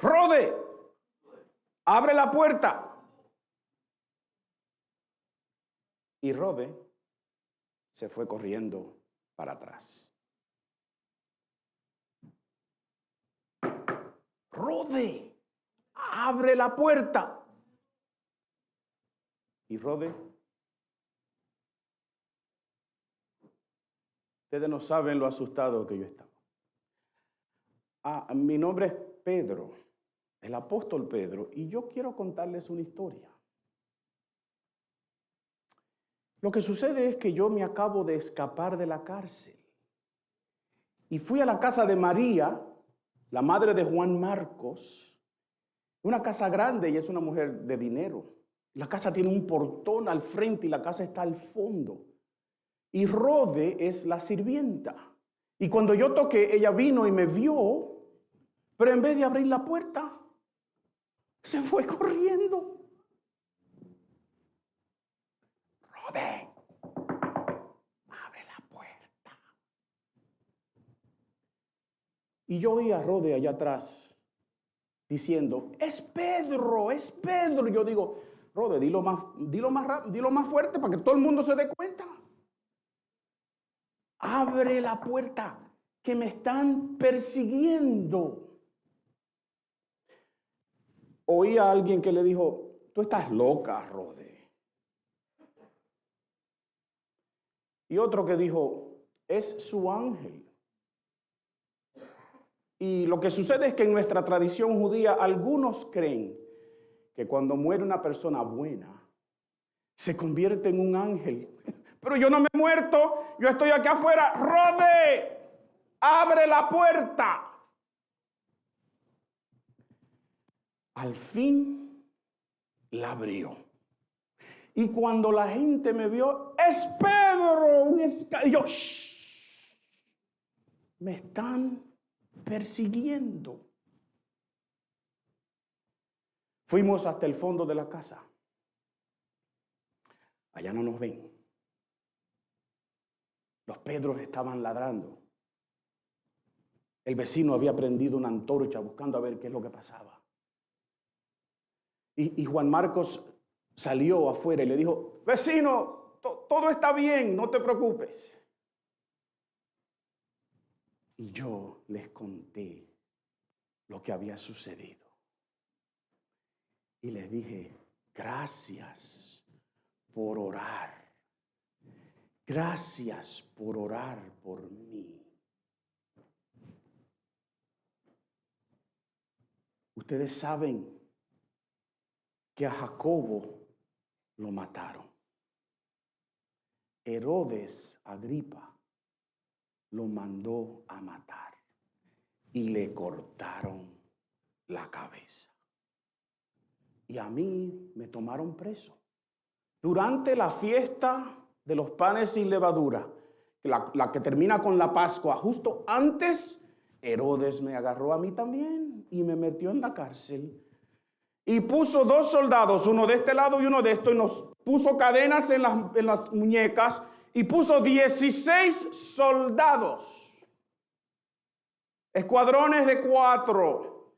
Rode, abre la puerta. Y Rode se fue corriendo para atrás. Rode, abre la puerta. Y Rode, ustedes no saben lo asustado que yo estaba. Mi nombre es Pedro, el apóstol Pedro, y yo quiero contarles una historia. Lo que sucede es que yo me acabo de escapar de la cárcel y fui a la casa de María, la madre de Juan Marcos, una casa grande y es una mujer de dinero. La casa tiene un portón al frente y la casa está al fondo. Y Rode es la sirvienta. Y cuando yo toqué, ella vino y me vio, pero en vez de abrir la puerta, se fue corriendo. Rode, abre la puerta. Y yo oí a Rode allá atrás diciendo, es Pedro, es Pedro. Y yo digo, Rode, dilo más fuerte para que todo el mundo se dé cuenta. Abre la puerta, que me están persiguiendo. Oí a alguien que le dijo, tú estás loca, Rode. Y otro que dijo, es su ángel. Y lo que sucede es que en nuestra tradición judía, algunos creen que cuando muere una persona buena, se convierte en un ángel. Pero yo no me he muerto, yo estoy aquí afuera. Rode, abre la puerta. Al fin la abrió. Y cuando la gente me vio, es Pedro, y yo, shh, me están persiguiendo. Fuimos hasta el fondo de la casa. Allá no nos ven. Los Pedros estaban ladrando. El vecino había prendido una antorcha buscando a ver qué es lo que pasaba. Y Juan Marcos salió afuera y le dijo, vecino, todo está bien, no te preocupes. Y yo les conté lo que había sucedido. Y les dije, gracias por orar. Gracias por orar por mí. Ustedes saben que a Jacobo lo mataron. Herodes Agripa lo mandó a matar y le cortaron la cabeza. Y a mí me tomaron preso. Durante la fiesta de los panes sin levadura, la que termina con la Pascua, justo antes, Herodes me agarró a mí también y me metió en la cárcel. Y puso 2 soldados, uno de este lado y uno de esto, y nos puso cadenas en las muñecas y puso 16 soldados, escuadrones de 4,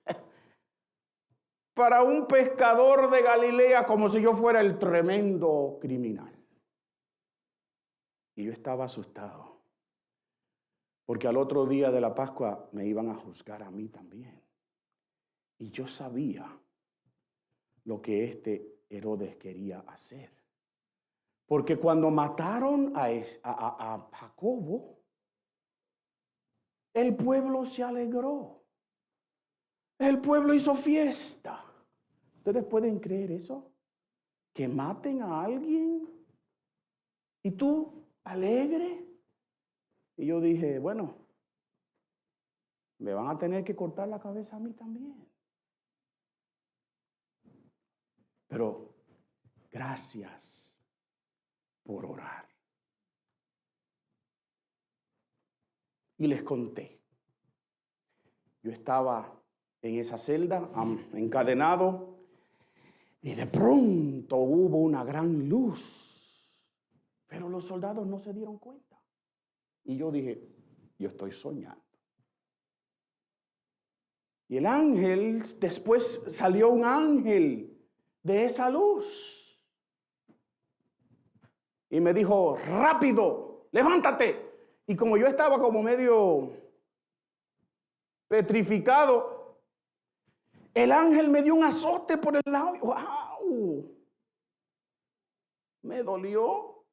para un pescador de Galilea, como si yo fuera el tremendo criminal. Y yo estaba asustado, porque al otro día de la Pascua me iban a juzgar a mí también. Y yo sabía lo que este Herodes quería hacer. Porque cuando mataron a Jacobo, el pueblo se alegró. El pueblo hizo fiesta. ¿Ustedes pueden creer eso? Que maten a alguien y tú alegre. Y yo dije, bueno, me van a tener que cortar la cabeza a mí también. Pero gracias por orar. Y les conté. Yo estaba en esa celda, encadenado, y de pronto hubo una gran luz. Pero los soldados no se dieron cuenta. Y yo dije, yo estoy soñando. Y el ángel, después salió un ángel de esa luz. Y me dijo, rápido, levántate. Y como yo estaba como medio petrificado, el ángel me dio un azote por el lado. ¡Wow! Me dolió.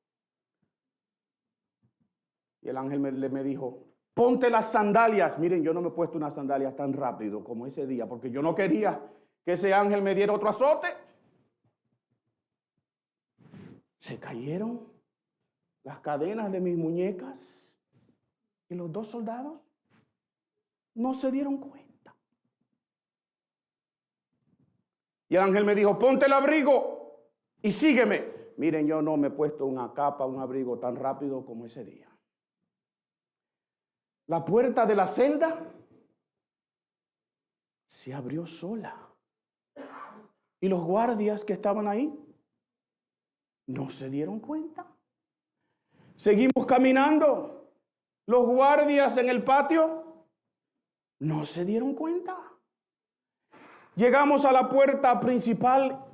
Y el ángel me dijo, ponte las sandalias. Miren, yo no me he puesto unas sandalias tan rápido como ese día, porque yo no quería que ese ángel me diera otro azote. Se cayeron las cadenas de mis muñecas y los dos soldados no se dieron cuenta. Y el ángel me dijo, ponte el abrigo y sígueme. Miren, yo no me he puesto una capa, un abrigo tan rápido como ese día. La puerta de la celda se abrió sola. Y los guardias que estaban ahí no se dieron cuenta. Seguimos caminando. Los guardias en el patio no se dieron cuenta. Llegamos a la puerta principal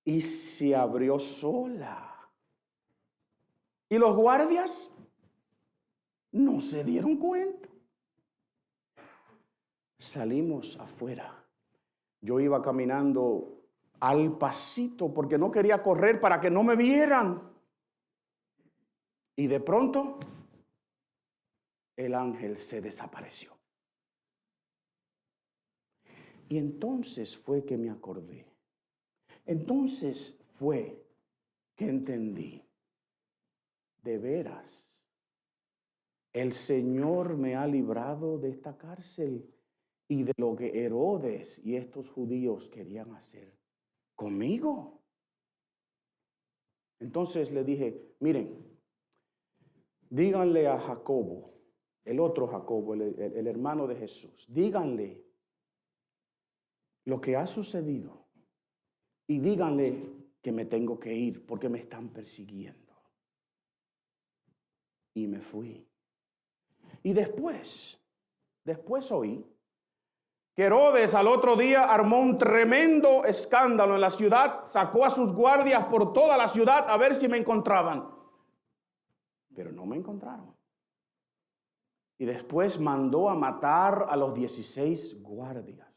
y se abrió sola. Y los guardias no se dieron cuenta. Salimos afuera. Yo iba caminando al pasito porque no quería correr para que no me vieran. Y de pronto el ángel se desapareció. Y entonces fue que me acordé. Entonces fue que entendí. De veras, el Señor me ha librado de esta cárcel y de lo que Herodes y estos judíos querían hacer conmigo. Entonces le dije, miren, díganle a Jacobo, el otro Jacobo, el hermano de Jesús, díganle lo que ha sucedido y díganle que me tengo que ir porque me están persiguiendo. Y me fui. Y después oí que Herodes al otro día armó un tremendo escándalo en la ciudad, sacó a sus guardias por toda la ciudad a ver si me encontraban. Pero no me encontraron. Y después mandó a matar a los 16 guardias.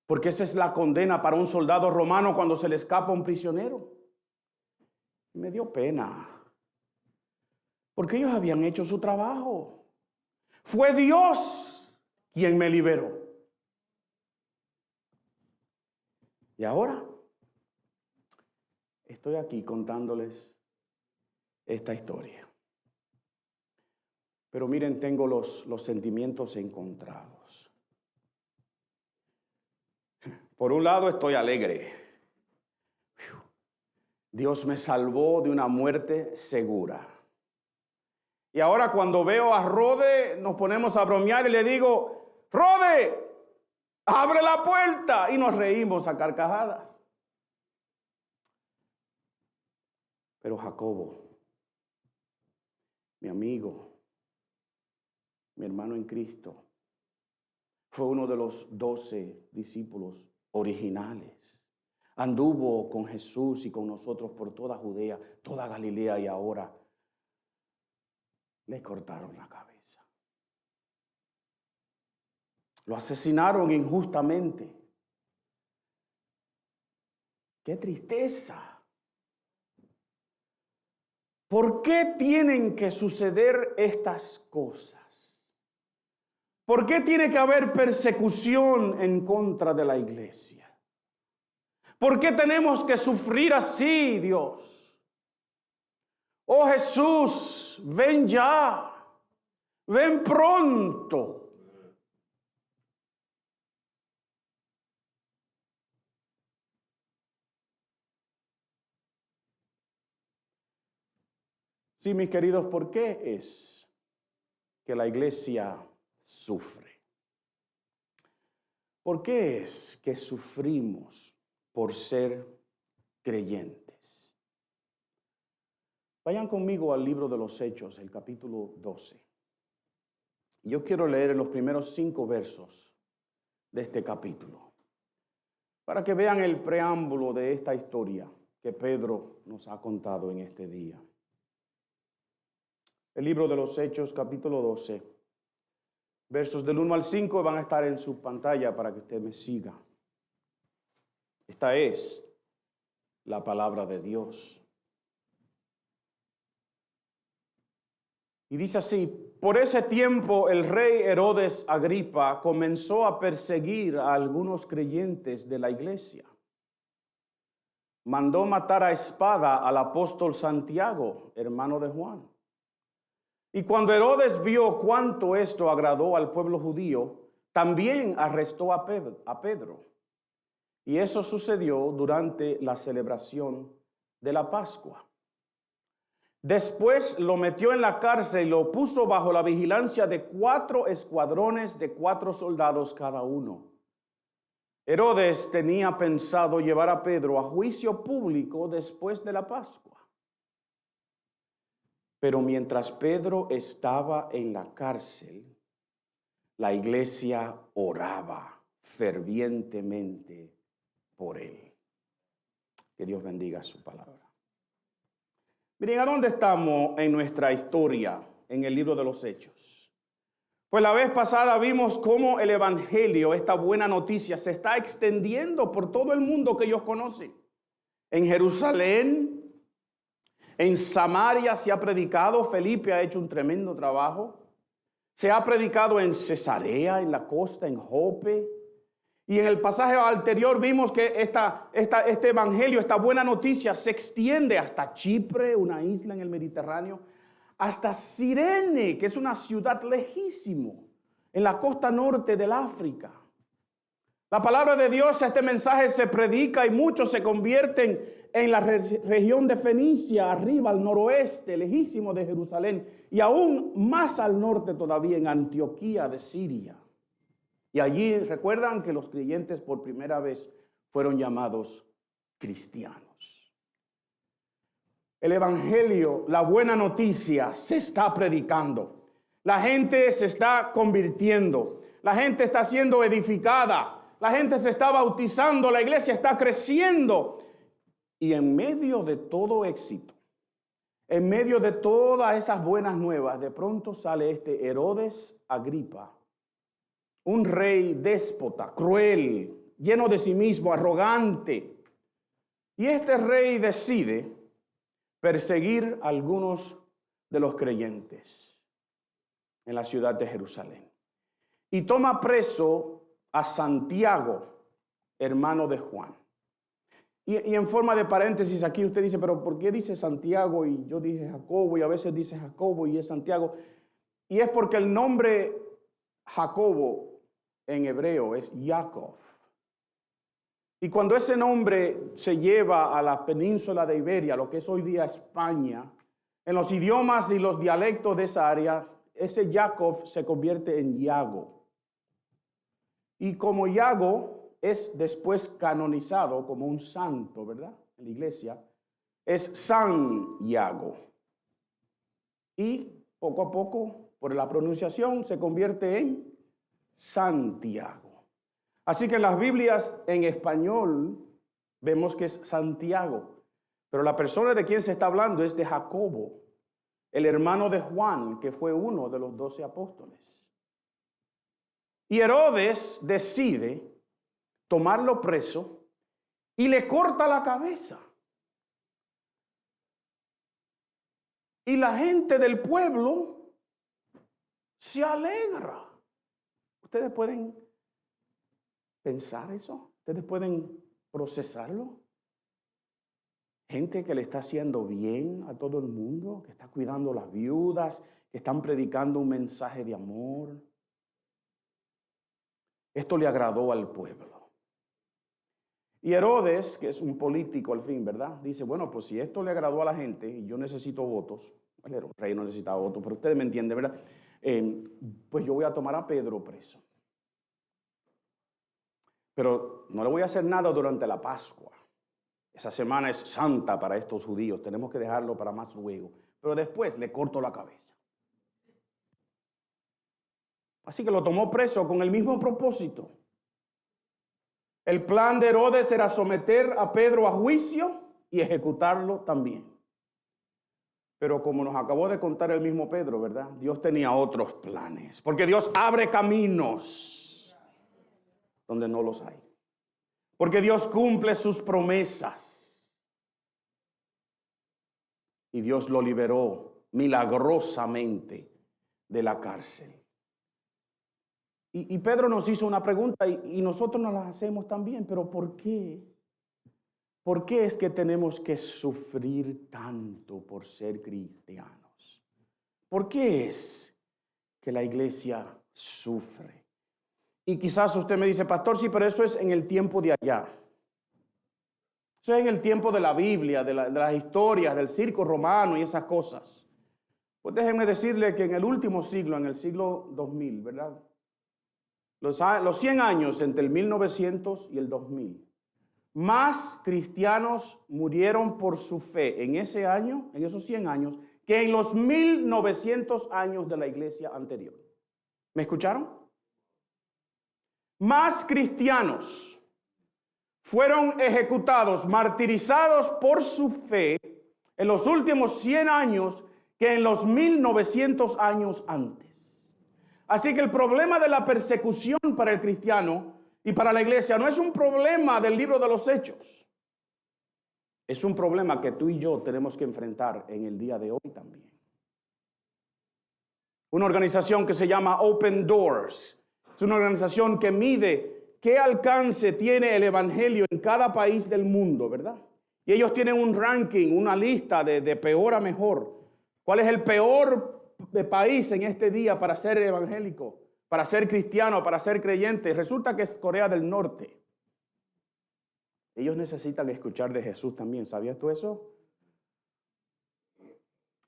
Porque esa es la condena para un soldado romano cuando se le escapa un prisionero. Me dio pena. Porque ellos habían hecho su trabajo. Fue Dios quien me liberó. Y ahora estoy aquí contándoles esta historia. Pero miren, tengo los sentimientos encontrados. Por un lado estoy alegre. Dios me salvó de una muerte segura. Y ahora cuando veo a Rode, nos ponemos a bromear y le digo, Rode, abre la puerta. Y nos reímos a carcajadas. Pero Jacobo, mi amigo, mi hermano en Cristo, fue uno de los 12 discípulos originales. Anduvo con Jesús y con nosotros por toda Judea, toda Galilea, y ahora le cortaron la cabeza. Lo asesinaron injustamente. ¡Qué tristeza! ¿Por qué tienen que suceder estas cosas? ¿Por qué tiene que haber persecución en contra de la iglesia? ¿Por qué tenemos que sufrir así, Dios? Oh Jesús, ven ya, ven pronto. Sí, mis queridos, ¿por qué es que la iglesia sufre? ¿Por qué es que sufrimos por ser creyentes? Vayan conmigo al libro de los Hechos, el capítulo 12. Yo quiero leer los primeros 5 versos de este capítulo, para que vean el preámbulo de esta historia que Pedro nos ha contado en este día. El libro de los Hechos, capítulo 12, versos del 1 al 5 van a estar en su pantalla para que usted me siga. Esta es la palabra de Dios. Y dice así: por ese tiempo el rey Herodes Agripa comenzó a perseguir a algunos creyentes de la iglesia. Mandó matar a espada al apóstol Santiago, hermano de Juan. Y cuando Herodes vio cuánto esto agradó al pueblo judío, también arrestó a Pedro. Y eso sucedió durante la celebración de la Pascua. Después lo metió en la cárcel y lo puso bajo la vigilancia de 4 escuadrones de 4 soldados cada uno. Herodes tenía pensado llevar a Pedro a juicio público después de la Pascua. Pero mientras Pedro estaba en la cárcel, la iglesia oraba fervientemente por él. Que Dios bendiga su palabra. Miren, ¿a dónde estamos en nuestra historia en el libro de los Hechos? Pues la vez pasada vimos cómo el evangelio, esta buena noticia, se está extendiendo por todo el mundo que ellos conocen. En Jerusalén, en Samaria se ha predicado. Felipe ha hecho un tremendo trabajo. Se ha predicado en Cesarea, en la costa, en Jope. Y en el pasaje anterior vimos que este evangelio, esta buena noticia, se extiende hasta Chipre, una isla en el Mediterráneo, hasta Cirene, que es una ciudad lejísimo, en la costa norte del África. La palabra de Dios, este mensaje se predica y muchos se convierten en la región de Fenicia, arriba al noroeste, lejísimo de Jerusalén, y aún más al norte todavía, en Antioquía de Siria. Y allí recuerdan que los creyentes por primera vez fueron llamados cristianos. El evangelio, la buena noticia, se está predicando. La gente se está convirtiendo. La gente está siendo edificada. La gente se está bautizando. La iglesia está creciendo. Y en medio de todo éxito, en medio de todas esas buenas nuevas, de pronto sale este Herodes Agripa, un rey déspota, cruel, lleno de sí mismo, arrogante. Y este rey decide perseguir a algunos de los creyentes en la ciudad de Jerusalén. Y toma preso a Santiago, hermano de Juan. Y en forma de paréntesis aquí usted dice, pero ¿por qué dice Santiago? Y yo dije Jacobo, y a veces dice Jacobo y es Santiago. Y es porque el nombre Jacobo en hebreo es Jacob. Y cuando ese nombre se lleva a la península de Iberia, lo que es hoy día España, en los idiomas y los dialectos de esa área, ese Jacob se convierte en Iago. Y como Iago es después canonizado como un santo, ¿verdad? En la iglesia, es San Iago. Y poco a poco, por la pronunciación, se convierte en Santiago. Así que en las Biblias en español vemos que es Santiago, pero la persona de quien se está hablando es de Jacobo, el hermano de Juan, que fue uno de los 12 apóstoles. Y Herodes decide tomarlo preso y le corta la cabeza. Y la gente del pueblo se alegra. Ustedes pueden pensar eso, ustedes pueden procesarlo. Gente que le está haciendo bien a todo el mundo, que está cuidando a las viudas, que están predicando un mensaje de amor. Esto le agradó al pueblo. Y Herodes, que es un político al fin, ¿verdad? Dice, bueno, pues si esto le agradó a la gente y yo necesito votos, el rey no necesitaba votos, pero ustedes me entienden, ¿verdad? Pues yo voy a tomar a Pedro preso. Pero no le voy a hacer nada durante la Pascua. Esa semana es santa para estos judíos. Tenemos que dejarlo para más luego. Pero después le corto la cabeza. Así que lo tomó preso con el mismo propósito. El plan de Herodes era someter a Pedro a juicio y ejecutarlo también. Pero como nos acabó de contar el mismo Pedro, ¿verdad? Dios tenía otros planes. Porque Dios abre caminos donde no los hay. Porque Dios cumple sus promesas. Y Dios lo liberó milagrosamente de la cárcel. Y Pedro nos hizo una pregunta y nosotros nos la hacemos también. ¿Pero por qué? ¿Por qué es que tenemos que sufrir tanto por ser cristianos? ¿Por qué es que la iglesia sufre? Y quizás usted me dice, pastor, sí, pero eso es en el tiempo de allá. Eso es en el tiempo de la Biblia, de las historias, del circo romano y esas cosas. Pues déjenme decirle que en el último siglo, en el siglo 2000, ¿verdad? Los 100 años entre el 1900 y el 2000, más cristianos murieron por su fe en ese año, en esos 100 años, que en los 1900 años de la iglesia anterior. ¿Me escucharon? Más cristianos fueron ejecutados, martirizados por su fe en los últimos 100 años que en los 1900 años antes. Así que el problema de la persecución para el cristiano y para la iglesia no es un problema del libro de los Hechos. Es un problema que tú y yo tenemos que enfrentar en el día de hoy también. Una organización que se llama Open Doors es una organización que mide qué alcance tiene el evangelio en cada país del mundo, ¿verdad? Y ellos tienen un ranking, una lista de peor a mejor. ¿Cuál es el peor país en este día para ser evangélico, para ser cristiano, para ser creyente? Resulta que es Corea del Norte. Ellos necesitan escuchar de Jesús también. ¿Sabías tú eso?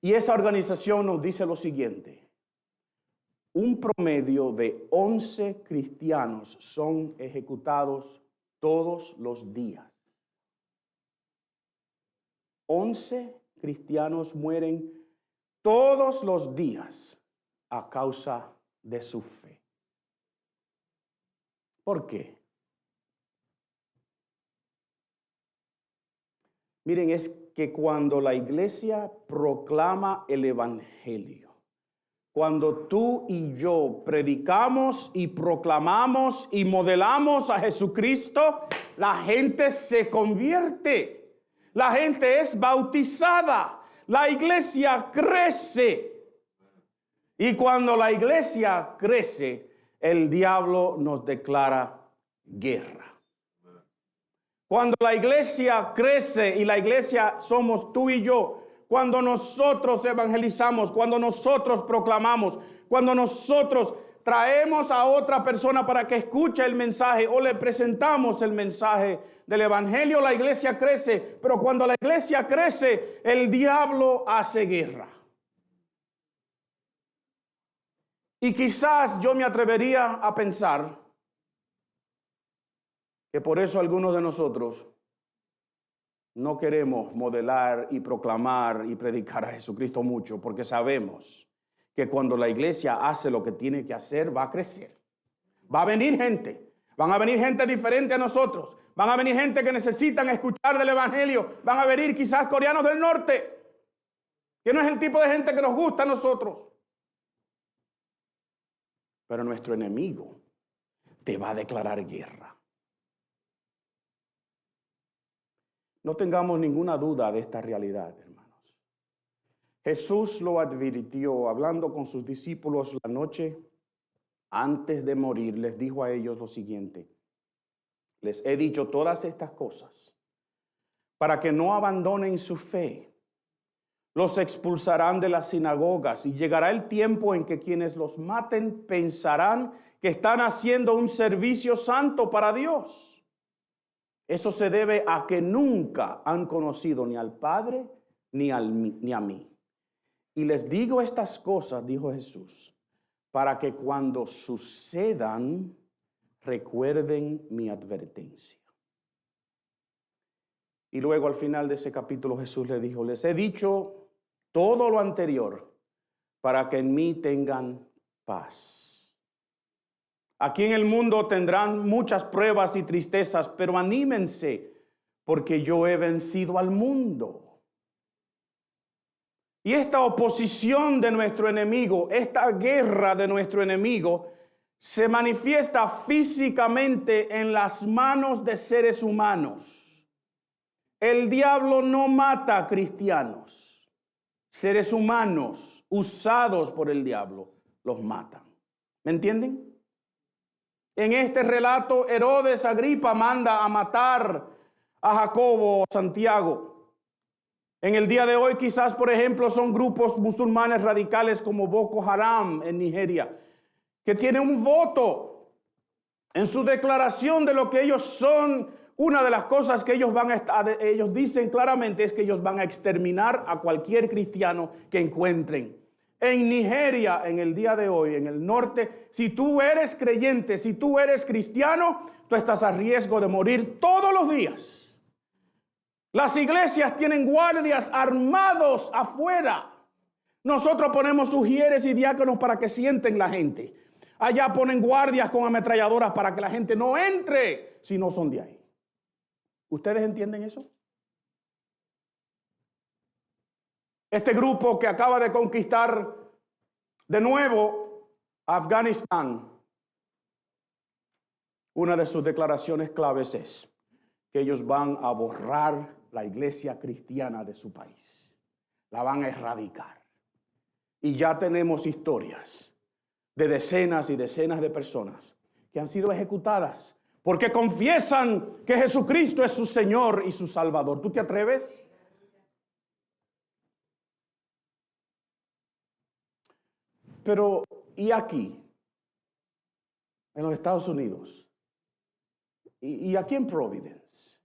Y esa organización nos dice lo siguiente: un promedio de 11 cristianos son ejecutados todos los días. 11 cristianos mueren todos los días a causa de su fe. ¿Por qué? Miren, es que cuando la iglesia proclama el evangelio, cuando tú y yo predicamos y proclamamos y modelamos a Jesucristo, la gente se convierte, la gente es bautizada, la iglesia crece. Y cuando la iglesia crece, el diablo nos declara guerra. Cuando la iglesia crece, y la iglesia somos tú y yo, cuando nosotros evangelizamos, cuando nosotros proclamamos, cuando nosotros traemos a otra persona para que escuche el mensaje o le presentamos el mensaje del evangelio, la iglesia crece. Pero cuando la iglesia crece, el diablo hace guerra. Y quizás yo me atrevería a pensar que por eso algunos de nosotros no queremos modelar y proclamar y predicar a Jesucristo mucho, porque sabemos que cuando la iglesia hace lo que tiene que hacer, va a crecer. Va a venir gente, van a venir gente diferente a nosotros, van a venir gente que necesitan escuchar del evangelio, van a venir quizás coreanos del norte, que no es el tipo de gente que nos gusta a nosotros. Pero nuestro enemigo te va a declarar guerra. No tengamos ninguna duda de esta realidad, hermanos. Jesús lo advirtió hablando con sus discípulos la noche antes de morir. Les dijo a ellos lo siguiente: les he dicho todas estas cosas para que no abandonen su fe. Los expulsarán de las sinagogas y llegará el tiempo en que quienes los maten pensarán que están haciendo un servicio santo para Dios. Eso se debe a que nunca han conocido ni al Padre ni a mí. Y les digo estas cosas, dijo Jesús, para que cuando sucedan recuerden mi advertencia. Y luego al final de ese capítulo Jesús les dijo: les he dicho todo lo anterior para que en mí tengan paz. Aquí en el mundo tendrán muchas pruebas y tristezas, pero anímense, porque yo he vencido al mundo. Y esta oposición de nuestro enemigo, esta guerra de nuestro enemigo, se manifiesta físicamente en las manos de seres humanos. El diablo no mata a cristianos. Seres humanos usados por el diablo los matan. ¿Me entienden? En este relato, Herodes Agripa manda a matar a Jacobo o Santiago. En el día de hoy, quizás, por ejemplo, son grupos musulmanes radicales como Boko Haram en Nigeria, que tienen un voto en su declaración de lo que ellos son. Una de las cosas que ellos dicen claramente es que ellos van a exterminar a cualquier cristiano que encuentren. En Nigeria, en el día de hoy, en el norte, si tú eres creyente, si tú eres cristiano, tú estás a riesgo de morir todos los días. Las iglesias tienen guardias armados afuera. Nosotros ponemos ujieres y diáconos para que sienten la gente. Allá ponen guardias con ametralladoras para que la gente no entre si no son de ahí. ¿Ustedes entienden eso? Este grupo que acaba de conquistar de nuevo Afganistán, una de sus declaraciones claves es que ellos van a borrar la iglesia cristiana de su país. La van a erradicar. Y ya tenemos historias de decenas y decenas de personas que han sido ejecutadas porque confiesan que Jesucristo es su Señor y su Salvador. ¿Tú te atreves? Pero, ¿y aquí? En los Estados Unidos. ¿Y aquí en Providence?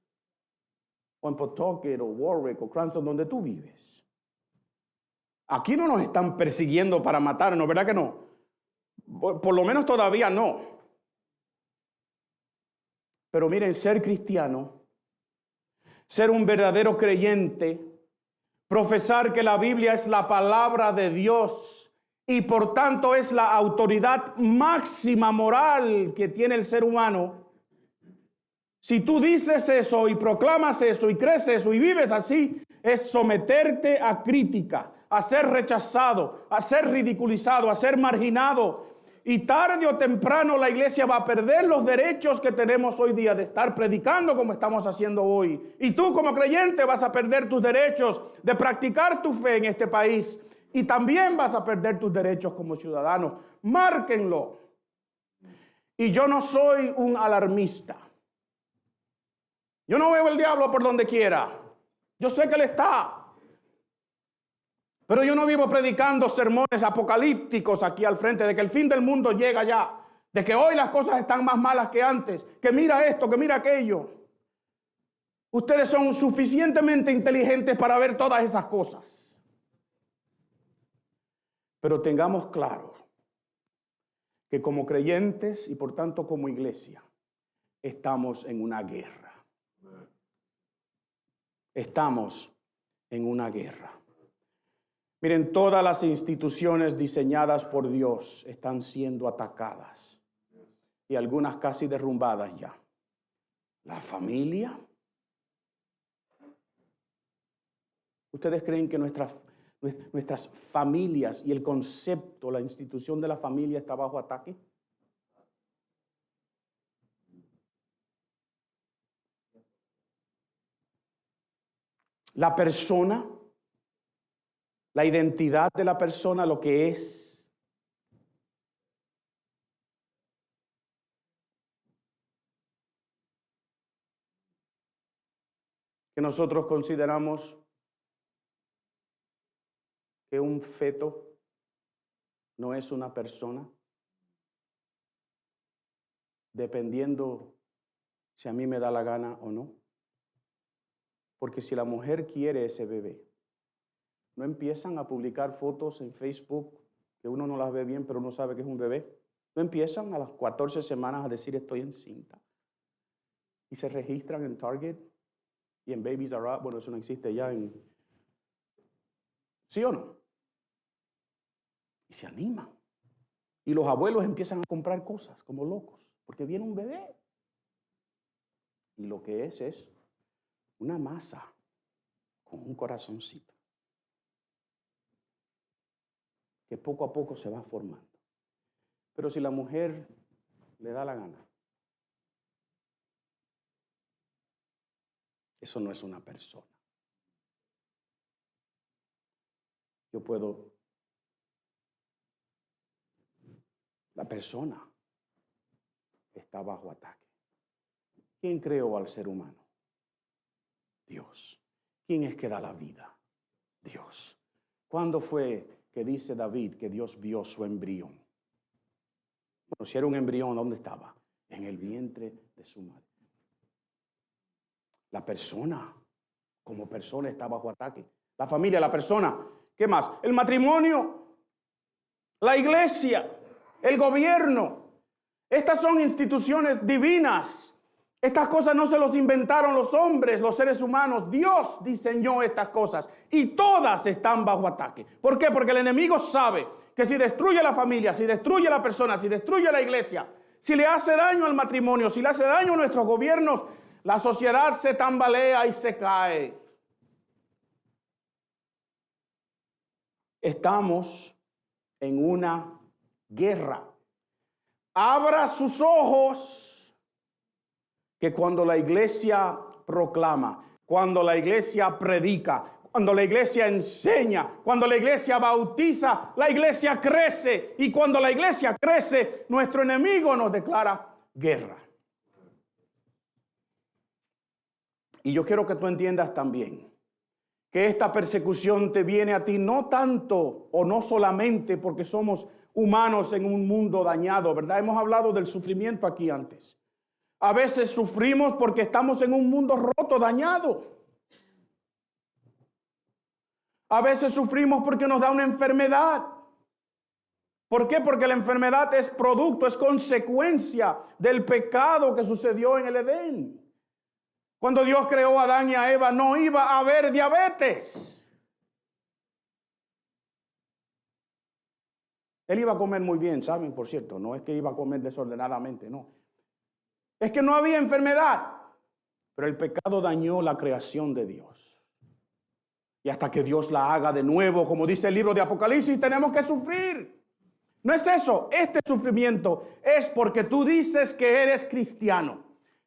O en Pawtucket, o Warwick, o Cranston, donde tú vives. Aquí no nos están persiguiendo para matarnos, ¿verdad que no? Por lo menos todavía no. Pero miren, ser cristiano, ser un verdadero creyente, profesar que la Biblia es la palabra de Dios y por tanto es la autoridad máxima moral que tiene el ser humano. Si tú dices eso y proclamas eso y crees eso y vives así, es someterte a crítica, a ser rechazado, a ser ridiculizado, a ser marginado. Y tarde o temprano la iglesia va a perder los derechos que tenemos hoy día de estar predicando como estamos haciendo hoy. Y tú como creyente vas a perder tus derechos de practicar tu fe en este país. Y también vas a perder tus derechos como ciudadano. Márquenlo. Y yo no soy un alarmista. Yo no veo el diablo por donde quiera. Yo sé que él está. Pero yo no vivo predicando sermones apocalípticos aquí al frente de que el fin del mundo llega ya, de que hoy las cosas están más malas que antes, que mira esto, que mira aquello. Ustedes son suficientemente inteligentes para ver todas esas cosas. Pero tengamos claro que como creyentes y por tanto como iglesia, estamos en una guerra. Estamos en una guerra. Miren, todas las instituciones diseñadas por Dios están siendo atacadas y algunas casi derrumbadas ya. La familia. ¿Ustedes creen que nuestras familias y el concepto, la institución de la familia está bajo ataque? La persona, la identidad de la persona, lo que es. Que nosotros consideramos que un feto no es una persona, dependiendo si a mí me da la gana o no. Porque si la mujer quiere ese bebé, no empiezan a publicar fotos en Facebook que uno no las ve bien, pero uno sabe que es un bebé. No empiezan a las 14 semanas a decir estoy encinta. Y se registran en Target y en Babies R Us. Bueno, eso no existe ya en... ¿Sí o no? Y se animan. Y los abuelos empiezan a comprar cosas como locos, porque viene un bebé. Y lo que es una masa con un corazoncito, que poco a poco se va formando. Pero si la mujer le da la gana, eso no es una persona. La persona está bajo ataque. ¿Quién creó al ser humano? Dios. ¿Quién es que da la vida? Dios. ¿Cuándo fue que dice David que Dios vio su embrión? Bueno, si era un embrión, ¿dónde estaba? En el vientre de su madre. La persona, como persona, está bajo ataque. La familia, la persona. ¿Qué más? El matrimonio, la iglesia, el gobierno. Estas son instituciones divinas. Estas cosas no se los inventaron los hombres, los seres humanos. Dios diseñó estas cosas y todas están bajo ataque. ¿Por qué? Porque el enemigo sabe que si destruye la familia, si destruye la persona, si destruye la iglesia, si le hace daño al matrimonio, si le hace daño a nuestros gobiernos, la sociedad se tambalea y se cae. Estamos en una guerra. Abra sus ojos, que cuando la iglesia proclama, cuando la iglesia predica, cuando la iglesia enseña, cuando la iglesia bautiza, la iglesia crece. Y cuando la iglesia crece, nuestro enemigo nos declara guerra. Y yo quiero que tú entiendas también que esta persecución te viene a ti no tanto o no solamente porque somos humanos en un mundo dañado, ¿verdad? Hemos hablado del sufrimiento aquí antes. A veces sufrimos porque estamos en un mundo roto, dañado. A veces sufrimos porque nos da una enfermedad. ¿Por qué? Porque la enfermedad es producto, es consecuencia del pecado que sucedió en el Edén. Cuando Dios creó a Adán y a Eva, no iba a haber diabetes. Él iba a comer muy bien, ¿saben? Por cierto, no es que iba a comer desordenadamente, no. Es que no había enfermedad, pero el pecado dañó la creación de Dios. Y hasta que Dios la haga de nuevo, como dice el libro de Apocalipsis, tenemos que sufrir. No es eso, este sufrimiento es porque tú dices que eres cristiano.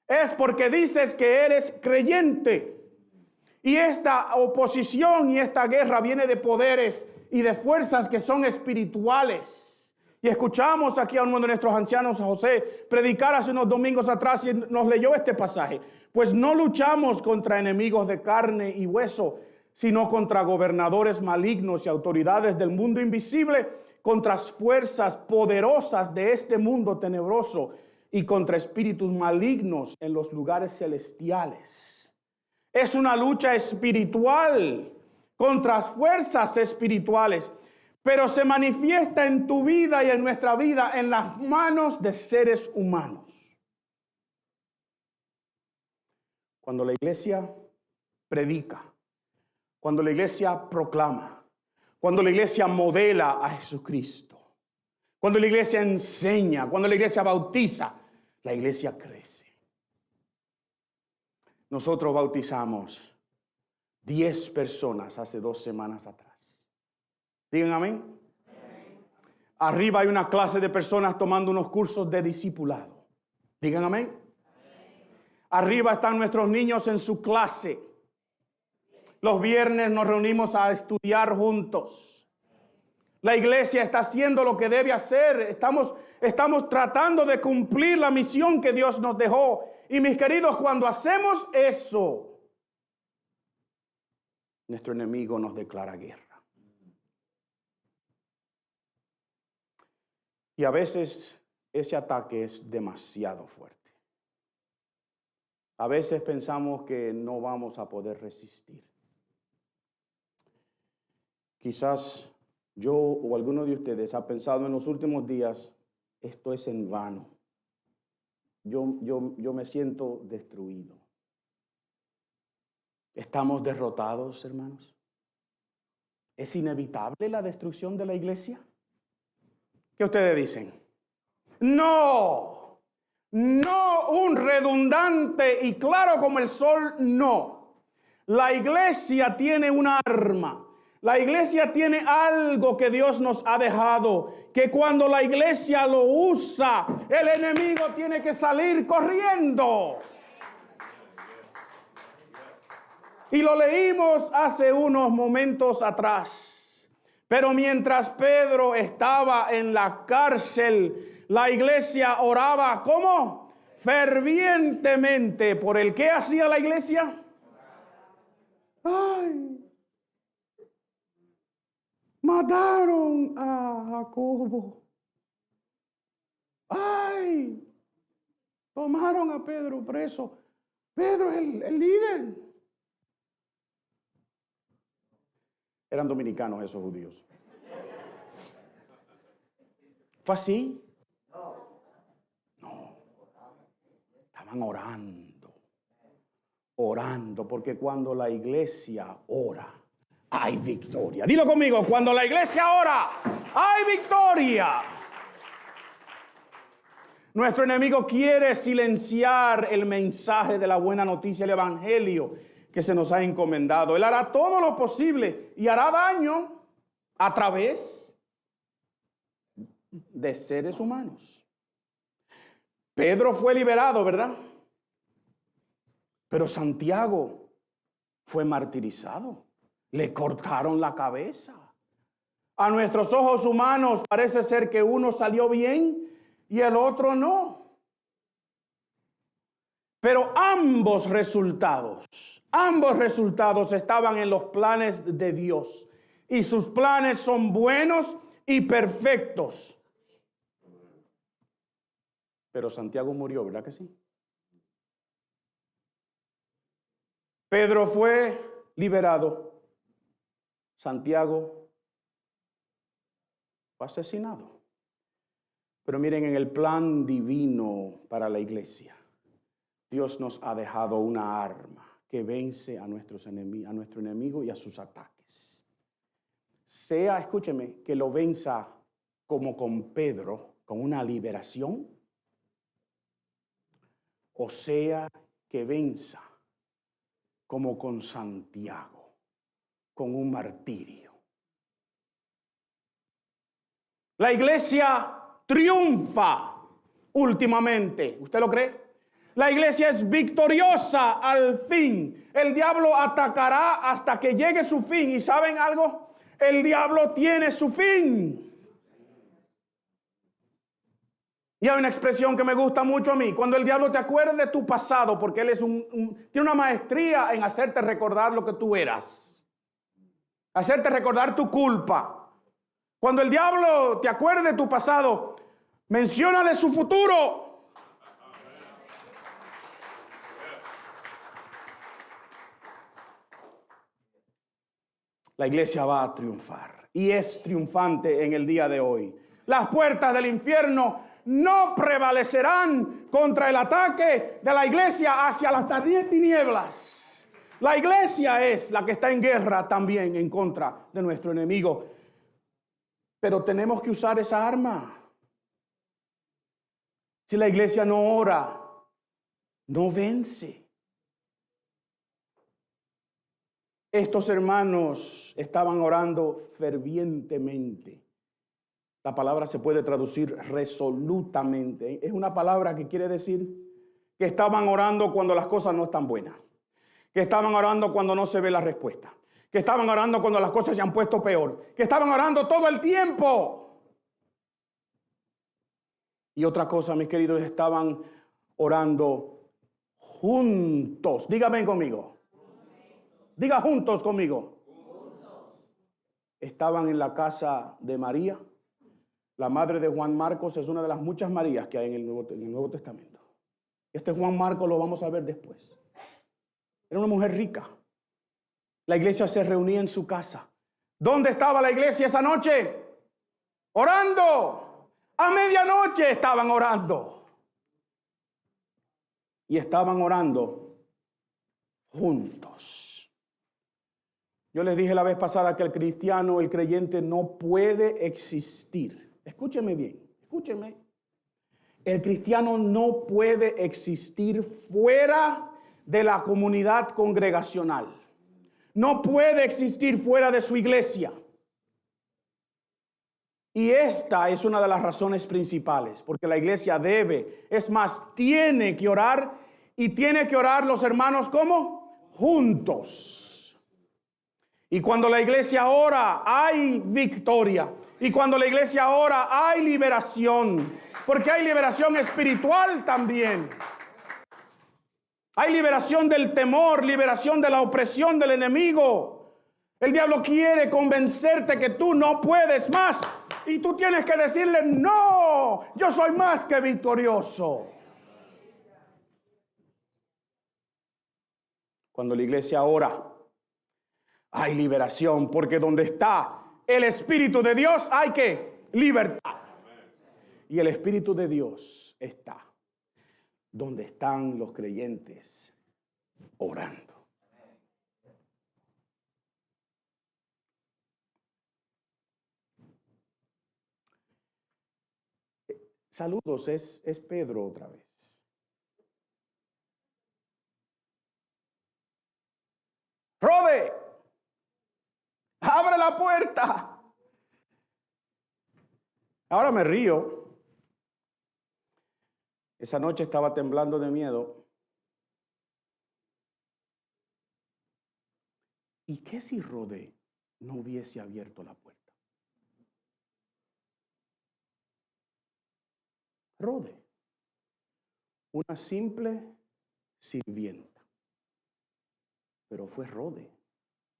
Es porque dices que eres creyente. Y esta oposición y esta guerra viene de poderes y de fuerzas que son espirituales. Y escuchamos aquí a uno de nuestros ancianos, José, predicar hace unos domingos atrás y nos leyó este pasaje. Pues no luchamos contra enemigos de carne y hueso, sino contra gobernadores malignos y autoridades del mundo invisible, contra fuerzas poderosas de este mundo tenebroso y contra espíritus malignos en los lugares celestiales. Es una lucha espiritual contra fuerzas espirituales, pero se manifiesta en tu vida y en nuestra vida en las manos de seres humanos. Cuando la iglesia predica, cuando la iglesia proclama, cuando la iglesia modela a Jesucristo, cuando la iglesia enseña, cuando la iglesia bautiza, la iglesia crece. Nosotros bautizamos 10 personas hace 2 semanas atrás. Digan amén. Arriba hay una clase de personas tomando unos cursos de discipulado. Digan amén. Arriba están nuestros niños en su clase. Los viernes nos reunimos a estudiar juntos. La iglesia está haciendo lo que debe hacer. Estamos tratando de cumplir la misión que Dios nos dejó. Y mis queridos, cuando hacemos eso, nuestro enemigo nos declara guerra. Y a veces ese ataque es demasiado fuerte. A veces pensamos que no vamos a poder resistir. Quizás yo o alguno de ustedes ha pensado en los últimos días, esto es en vano. Yo me siento destruido. ¿Estamos derrotados, hermanos? ¿Es inevitable la destrucción de la iglesia? ¿Qué ustedes dicen? No, no un redundante y claro como el sol, no. La iglesia tiene un arma. La iglesia tiene algo que Dios nos ha dejado, que cuando la iglesia lo usa, el enemigo tiene que salir corriendo. Y lo leímos hace unos momentos atrás. Pero mientras Pedro estaba en la cárcel, la iglesia oraba, ¿cómo? Fervientemente. ¿Por el qué hacía la iglesia? ¡Ay! Mataron a Jacobo. ¡Ay! Tomaron a Pedro preso. Pedro es el líder. Eran dominicanos esos judíos. ¿Fue así? No. Estaban orando, porque cuando la iglesia ora, hay victoria. Dilo conmigo, cuando la iglesia ora, hay victoria. Nuestro enemigo quiere silenciar el mensaje de la buena noticia, el evangelio que se nos ha encomendado. Él hará todo lo posible y hará daño a través de seres humanos. Pedro fue liberado, ¿verdad? Pero Santiago fue martirizado. Le cortaron la cabeza. A nuestros ojos humanos parece ser que uno salió bien y el otro no. Pero ambos resultados estaban en los planes de Dios. Y sus planes son buenos y perfectos. Pero Santiago murió, ¿verdad que sí? Pedro fue liberado. Santiago fue asesinado. Pero miren, en el plan divino para la iglesia, Dios nos ha dejado una arma que vence a nuestro enemigo y a sus ataques. Sea, escúcheme, que lo venza como con Pedro, con una liberación, o sea que venza como con Santiago, con un martirio. La iglesia triunfa últimamente. ¿Usted lo cree? La iglesia es victoriosa al fin. El diablo atacará hasta que llegue su fin. ¿Y saben algo? El diablo tiene su fin. Y hay una expresión que me gusta mucho a mí. Cuando el diablo te acuerde de tu pasado, porque él es tiene una maestría en hacerte recordar lo que tú eras. Hacerte recordar tu culpa. Cuando el diablo te acuerde de tu pasado, menciónale su futuro. La iglesia va a triunfar y es triunfante en el día de hoy. Las puertas del infierno no prevalecerán contra el ataque de la iglesia hacia las tinieblas. La iglesia es la que está en guerra también en contra de nuestro enemigo. Pero tenemos que usar esa arma. Si la iglesia no ora, no vence. Estos hermanos estaban orando fervientemente. La palabra se puede traducir resolutamente. Es una palabra que quiere decir que estaban orando cuando las cosas no están buenas. Que estaban orando cuando no se ve la respuesta. Que estaban orando cuando las cosas se han puesto peor. Que estaban orando todo el tiempo. Y otra cosa, mis queridos, estaban orando juntos. Dígame conmigo. Diga juntos conmigo. Estaban en la casa de María. La madre de Juan Marcos es una de las muchas Marías que hay en el Nuevo Testamento. Este Juan Marcos lo vamos a ver después. Era una mujer rica. La iglesia se reunía en su casa. ¿Dónde estaba la iglesia esa noche? Orando. A medianoche estaban orando. Y estaban orando juntos. Yo les dije la vez pasada que el cristiano, el creyente, no puede existir Escúcheme bien, escúcheme. El cristiano no puede existir fuera de la comunidad congregacional. No puede existir fuera de su iglesia. Y esta es una de las razones principales, porque la iglesia debe, es más, tiene que orar, y tiene que orar los hermanos ¿cómo? Juntos. Y cuando la iglesia ora, hay victoria. Y cuando la iglesia ora, hay liberación. Porque hay liberación espiritual también. Hay liberación del temor, liberación de la opresión del enemigo. El diablo quiere convencerte que tú no puedes más. Y tú tienes que decirle, no, yo soy más que victorioso. Cuando la iglesia ora, hay liberación, porque donde está el Espíritu de Dios hay que libertad. Y el Espíritu de Dios está donde están los creyentes orando. Saludos, es Pedro otra vez. Rode, abre la puerta. Ahora me río. Esa noche estaba temblando de miedo. ¿Y qué si Rode no hubiese abierto la puerta? Rode, una simple sirvienta. Pero fue Rode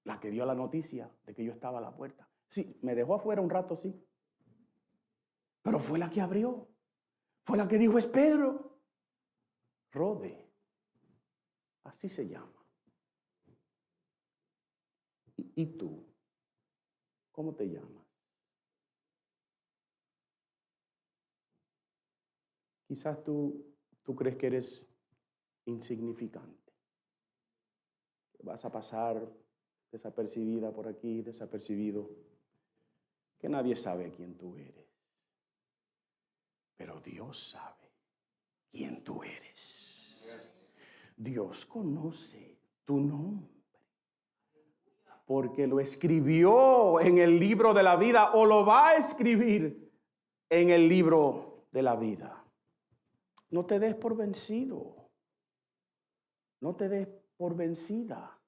la que dio la noticia de que yo estaba a la puerta. Sí, me dejó afuera un rato, sí. Pero fue la que abrió. Fue la que dijo, es Pedro. Rode, así se llama. ¿Y tú? ¿Cómo te llamas? Quizás tú crees que eres insignificante. Vas a pasar desapercibida por aquí, desapercibido. Que nadie sabe quién tú eres. Pero Dios sabe quién tú eres. Dios conoce tu nombre. Porque lo escribió en el libro de la vida o lo va a escribir en el libro de la vida. No te des por vencido. No te des por vencida.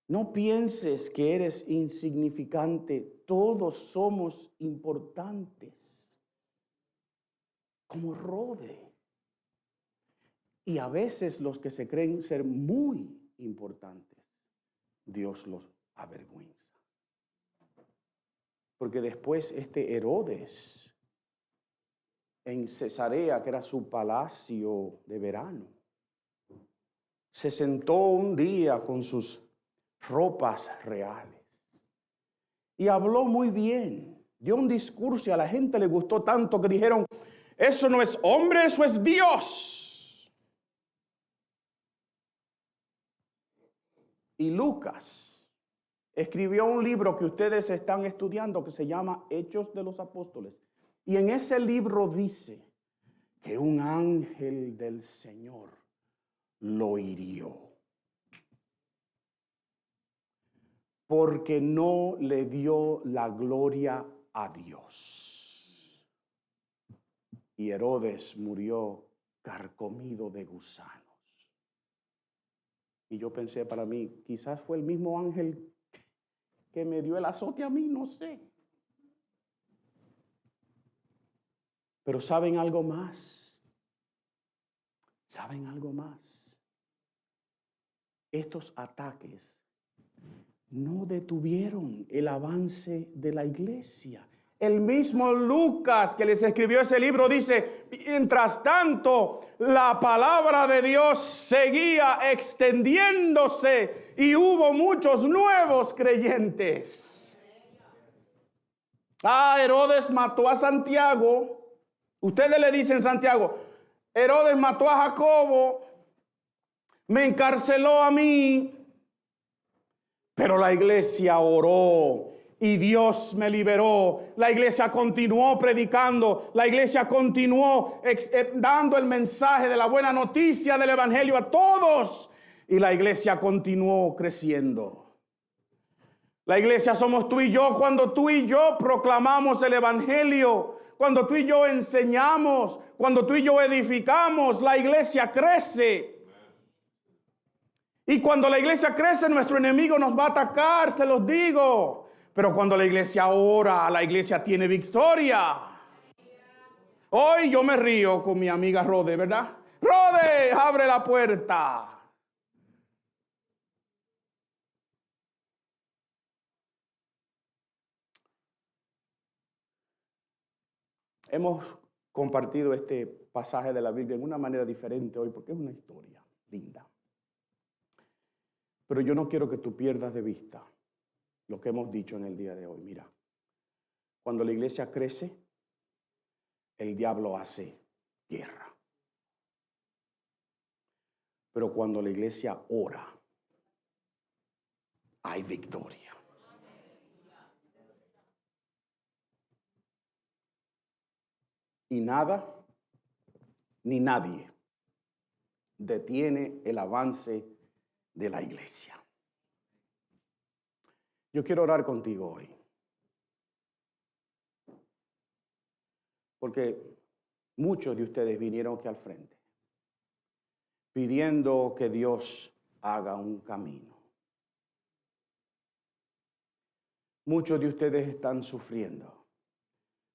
No pienses que eres insignificante. Todos somos importantes. Como Rode. Y a veces los que se creen ser muy importantes, Dios los avergüenza. Porque después Herodes en Cesarea, que era su palacio de verano, se sentó un día con sus ropas reales y habló muy bien, dio un discurso y a la gente le gustó tanto que dijeron, eso no es hombre, eso es Dios. Y Lucas escribió un libro que ustedes están estudiando que se llama Hechos de los Apóstoles. Y en ese libro dice que un ángel del Señor lo hirió. Porque no le dio la gloria a Dios. Y Herodes murió carcomido de gusanos. Y yo pensé para mí, quizás fue el mismo ángel que me dio el azote a mí, no sé. Pero ¿saben algo más? ¿Saben algo más? Estos ataques no detuvieron el avance de la iglesia. El mismo Lucas que les escribió ese libro dice, mientras tanto, la palabra de Dios seguía extendiéndose y hubo muchos nuevos creyentes. Herodes mató a Santiago. Ustedes le dicen Santiago, Herodes mató a Jacobo, me encarceló a mí, pero la iglesia oró y Dios me liberó. La iglesia continuó predicando, la iglesia continuó dando el mensaje de la buena noticia del evangelio a todos, y la iglesia continuó creciendo. La iglesia somos tú y yo cuando tú y yo proclamamos el evangelio, cuando tú y yo enseñamos, cuando tú y yo edificamos, la iglesia crece. Y cuando la iglesia crece, nuestro enemigo nos va a atacar, se los digo. Pero cuando la iglesia ora, la iglesia tiene victoria. Hoy yo me río con mi amiga Rode, ¿verdad? Rode, abre la puerta. Hemos compartido este pasaje de la Biblia en una manera diferente hoy porque es una historia linda. Pero yo no quiero que tú pierdas de vista lo que hemos dicho en el día de hoy. Mira, cuando la iglesia crece, el diablo hace guerra. Pero cuando la iglesia ora, hay victoria. Y nada ni nadie detiene el avance de la iglesia. Yo quiero orar contigo hoy, porque muchos de ustedes vinieron aquí al frente pidiendo que Dios haga un camino. Muchos de ustedes están sufriendo,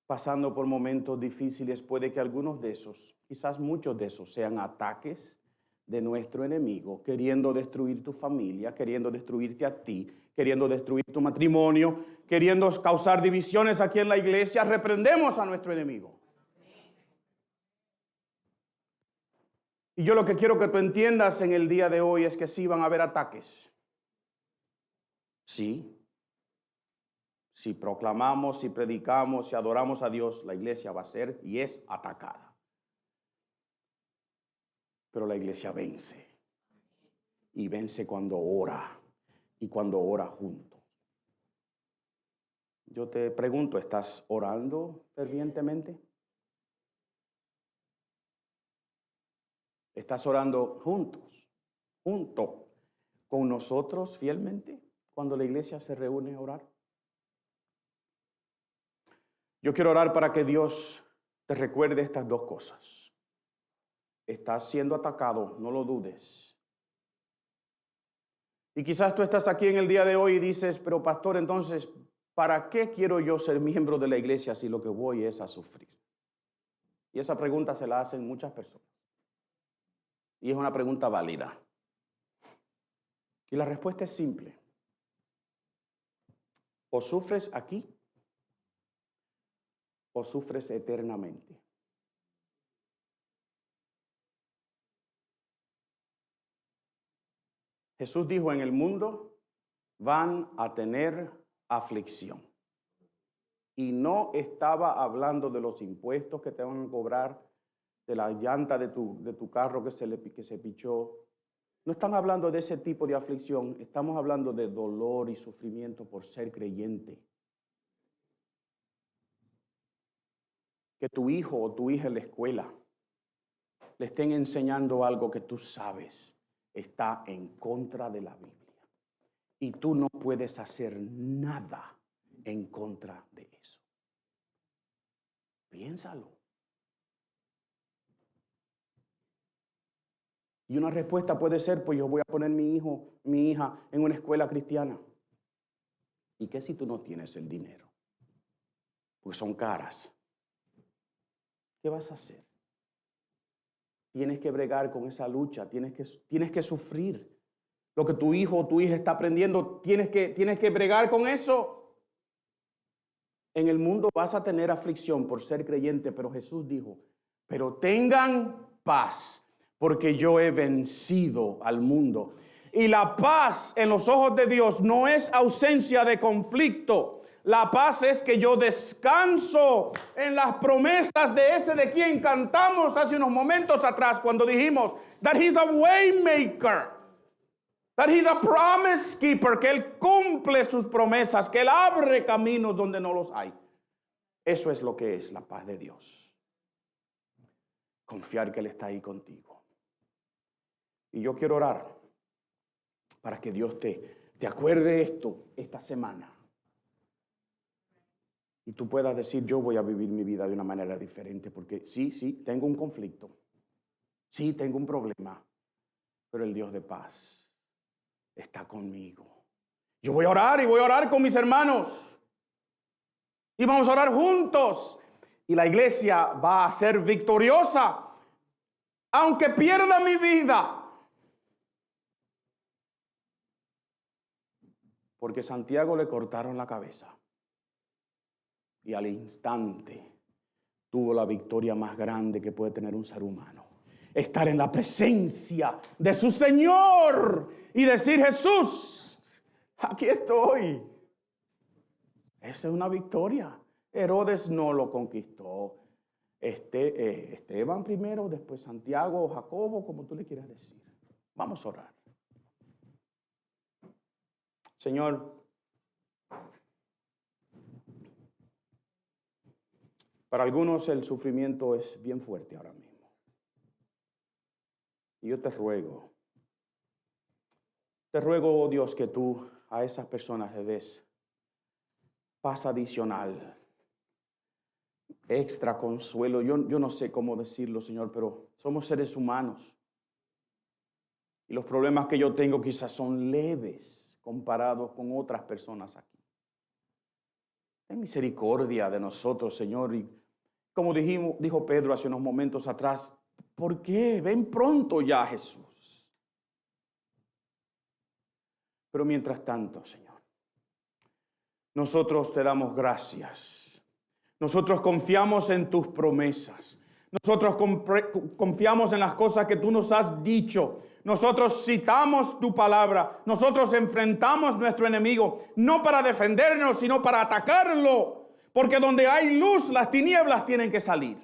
pasando por momentos difíciles. Puede que algunos de esos, quizás muchos de esos, sean ataques de nuestro enemigo, queriendo destruir tu familia, queriendo destruirte a ti, queriendo destruir tu matrimonio, queriendo causar divisiones aquí en la iglesia. Reprendemos a nuestro enemigo. Y yo lo que quiero que tú entiendas en el día de hoy es que sí van a haber ataques. Sí. Si proclamamos, si predicamos, si adoramos a Dios, la iglesia va a ser y es atacada. Pero la iglesia vence. Y vence cuando ora. Y cuando ora juntos. Yo te pregunto, ¿estás orando fervientemente? ¿Estás orando junto con nosotros fielmente cuando la iglesia se reúne a orar? Yo quiero orar para que Dios te recuerde estas dos cosas. Estás siendo atacado, no lo dudes. Y quizás tú estás aquí en el día de hoy y dices, pero pastor, entonces, ¿para qué quiero yo ser miembro de la iglesia si lo que voy es a sufrir? Y esa pregunta se la hacen muchas personas. Y es una pregunta válida. Y la respuesta es simple. O sufres aquí, o sufres eternamente. Jesús dijo, en el mundo van a tener aflicción. Y no estaba hablando de los impuestos que te van a cobrar, de la llanta de tu carro que se pichó. No están hablando de ese tipo de aflicción. Estamos hablando de dolor y sufrimiento por ser creyente. Que tu hijo o tu hija en la escuela le estén enseñando algo que tú sabes está en contra de la Biblia. Y tú no puedes hacer nada en contra de eso. Piénsalo. Y una respuesta puede ser, pues yo voy a poner mi hijo, mi hija en una escuela cristiana. ¿Y qué si tú no tienes el dinero? Pues son caras. ¿Qué vas a hacer? Tienes que bregar con esa lucha, tienes que sufrir. Lo que tu hijo o tu hija está aprendiendo, tienes que bregar con eso. En el mundo vas a tener aflicción por ser creyente, pero Jesús dijo, pero tengan paz, porque yo he vencido al mundo. Y la paz en los ojos de Dios no es ausencia de conflicto. La paz es que yo descanso en las promesas de ese de quien cantamos hace unos momentos atrás cuando dijimos that he's a way maker. That He's a promise keeper, que Él cumple sus promesas, que Él abre caminos donde no los hay. Eso es lo que es la paz de Dios. Confiar que Él está ahí contigo. Y yo quiero orar para que Dios te acuerde esto esta semana. Y tú puedas decir, yo voy a vivir mi vida de una manera diferente, porque sí, tengo un conflicto. Sí, tengo un problema, pero el Dios de paz está conmigo. Yo voy a orar y voy a orar con mis hermanos. Y vamos a orar juntos. Y la iglesia va a ser victoriosa, aunque pierda mi vida. Porque Santiago le cortaron la cabeza. Y al instante tuvo la victoria más grande que puede tener un ser humano. Estar en la presencia de su Señor y decir, Jesús, aquí estoy. Esa es una victoria. Herodes no lo conquistó. Esteban primero, después Santiago o Jacobo, como tú le quieras decir. Vamos a orar. Señor, para algunos el sufrimiento es bien fuerte ahora mismo. Y yo te ruego, oh Dios, que tú a esas personas le des paz adicional, extra consuelo. Yo no sé cómo decirlo, Señor, pero somos seres humanos. Y los problemas que yo tengo quizás son leves comparados con otras personas aquí. Ten misericordia de nosotros, Señor. Y como dijo Pedro hace unos momentos atrás, ¿por qué? Ven pronto ya, Jesús. Pero mientras tanto, Señor, nosotros te damos gracias. Nosotros confiamos en tus promesas. Nosotros confiamos en las cosas que tú nos has dicho. Nosotros citamos tu palabra. Nosotros enfrentamos nuestro enemigo, no para defendernos, sino para atacarlo. Porque donde hay luz, las tinieblas tienen que salir.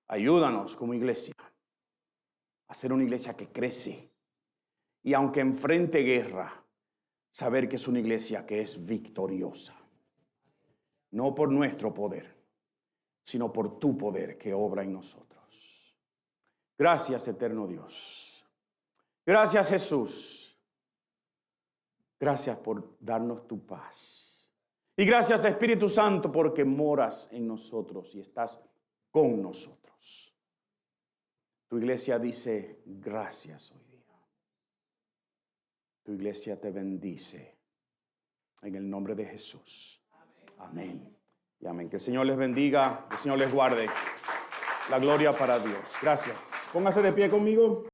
Ayúdanos como iglesia a ser una iglesia que crece. Y aunque enfrente guerra, saber que es una iglesia que es victoriosa. No por nuestro poder, sino por tu poder que obra en nosotros. Gracias, eterno Dios. Gracias, Jesús. Gracias por darnos tu paz. Y gracias, Espíritu Santo, porque moras en nosotros y estás con nosotros. Tu iglesia dice gracias hoy día. Tu iglesia te bendice en el nombre de Jesús. Amén. Y amén. Que el Señor les bendiga, que el Señor les guarde. La gloria para Dios. Gracias. Póngase de pie conmigo.